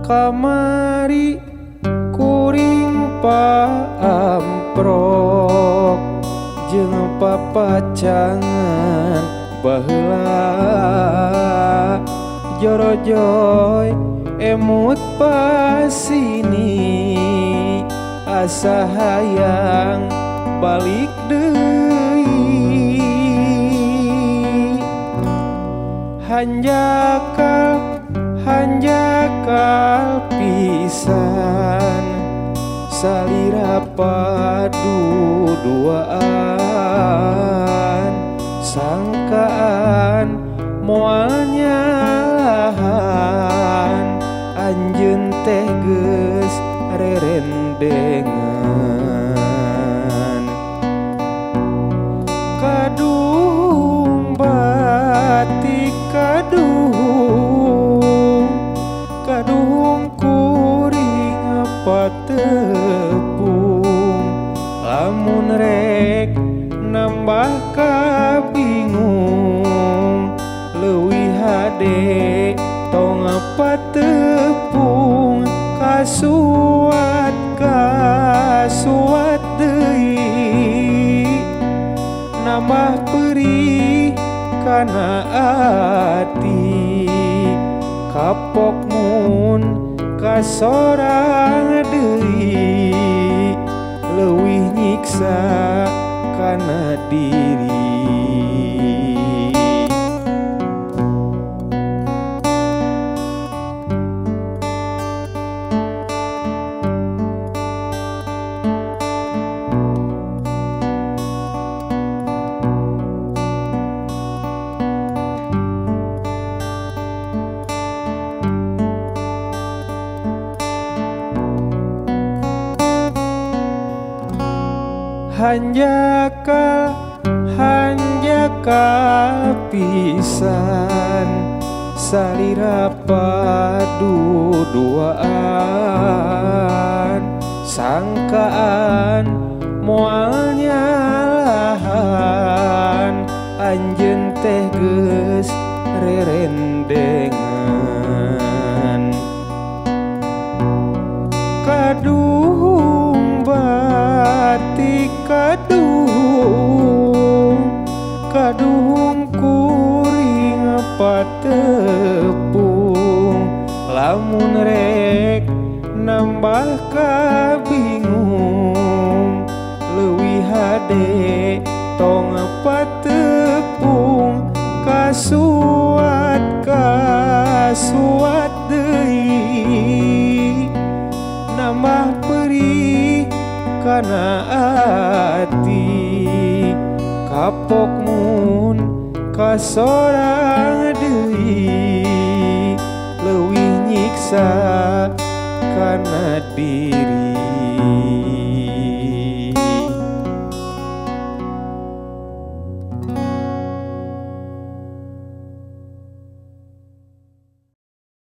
kamari kuring paamprok jeung papacangan baheula jorojoy emut pasini asa hayang balik deui hanjakal pisan salira padu duaan sangkaan moal nyalahan anjeun teh geus rerendengan kadung batik kadung kuring patepung lamun rek nambah kabingung leuwih hade tong patepung kasuat deui nambah perih kana ati kapok mun kasorang deui leuwih nyiksa kana diri hanjakal pisan salira padu duaan sangkaan moal nyalahan anjeun teh geus rerendengan kadung batik kadung kuring patepung lamun rek nambah kabingung leuwih hade tong patepung kasuat deui nambah perih kana ati kapok mun kasorang deui leuwih nyiksa kana diri